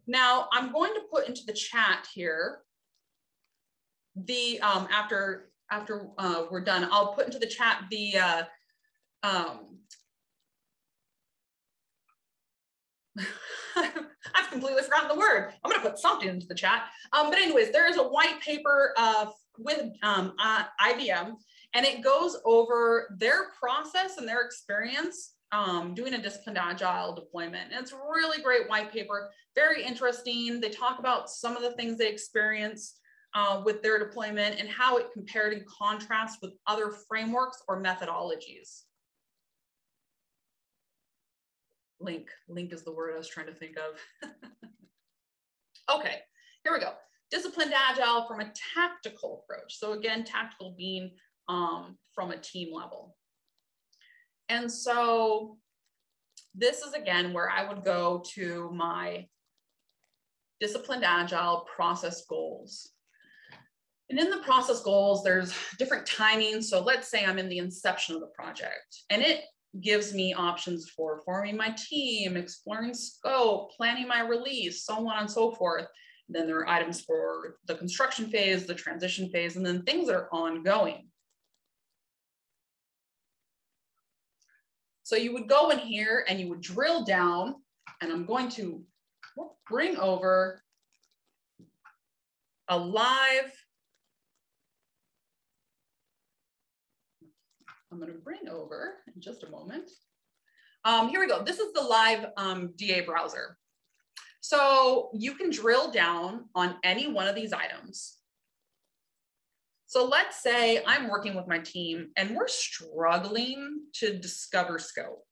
Now I'm going to put into the chat here the, after we're done, I'll put into the chat the, I've completely forgotten the word. I'm going to put something into the chat. But anyways, there is a white paper with IBM, and it goes over their process and their experience doing a disciplined agile deployment. And it's a really great white paper, very interesting. They talk about some of the things they experience with their deployment and how it compared and contrasts with other frameworks or methodologies. Link is the word I was trying to think of. Okay, here we go. Disciplined agile from a tactical approach. So again, tactical being from a team level. And so this is again where I would go to my disciplined agile process goals. And in the process goals, there's different timings. So let's say I'm in the inception of the project, and it gives me options for forming my team, exploring scope, planning my release, so on and so forth. And then there are items for the construction phase, the transition phase, and then things that are ongoing. So you would go in here and you would drill down, and I'm going to bring over a live, I'm going to bring over in just a moment. Here we go. This is the live DA browser. So you can drill down on any one of these items. So let's say I'm working with my team and we're struggling to discover scope.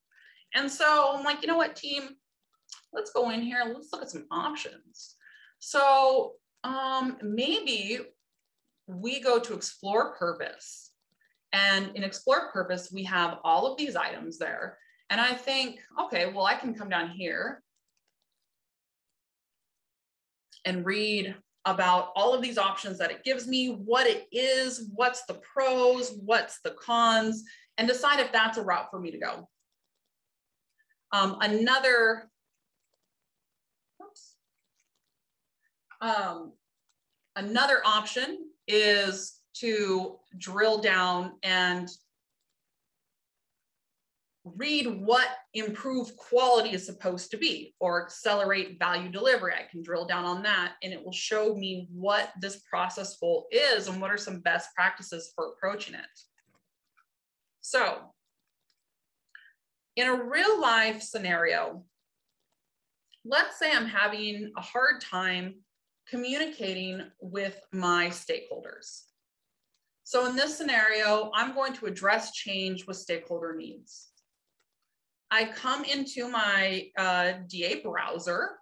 And so I'm like, you know what, team, let's go in here and let's look at some options. So maybe we go to explore purpose. And in explore purpose, we have all of these items there. And I think, okay, well, I can come down here and read about all of these options that it gives me, what it is, what's the pros, what's the cons, and decide if that's a route for me to go. Another option is to drill down and read what improved quality is supposed to be, or accelerate value delivery. I can drill down on that and it will show me what this process goal is and what are some best practices for approaching it. So in a real life scenario, let's say I'm having a hard time communicating with my stakeholders. So in this scenario, I'm going to address change with stakeholder needs. I come into my DA browser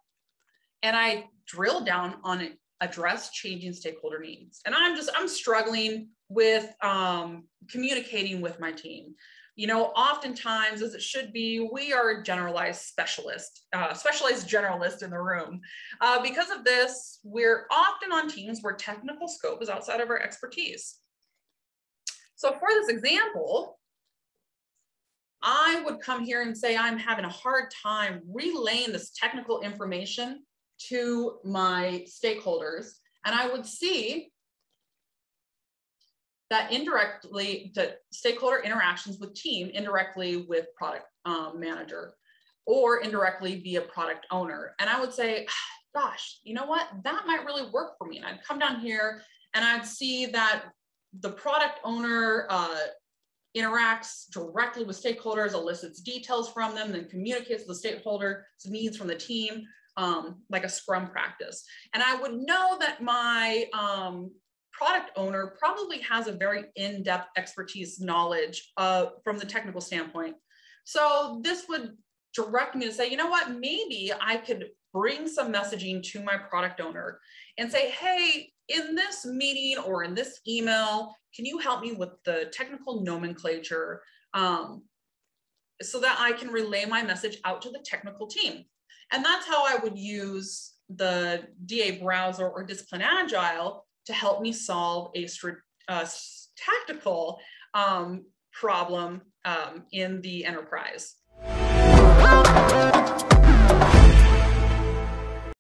and I drill down on address changing stakeholder needs. And I'm struggling with communicating with my team. You know, oftentimes, as it should be, we are a generalized specialist, specialized generalist in the room. Because of this, we're often on teams where technical scope is outside of our expertise. So for this example, I would come here and say, I'm having a hard time relaying this technical information to my stakeholders. And I would see that indirectly, the stakeholder interactions with team, indirectly with product manager, or indirectly via product owner. And I would say, gosh, you know what? That might really work for me. And I'd come down here and I'd see that the product owner interacts directly with stakeholders, elicits details from them, then communicates with the stakeholder's needs from the team, like a Scrum practice. And I would know that my product owner probably has a very in-depth expertise knowledge from the technical standpoint. So this would direct me to say, you know what, maybe I could bring some messaging to my product owner and say, hey, in this meeting or in this email, can you help me with the technical nomenclature so that I can relay my message out to the technical team? And that's how I would use the DA browser or Discipline Agile to help me solve a tactical problem in the enterprise.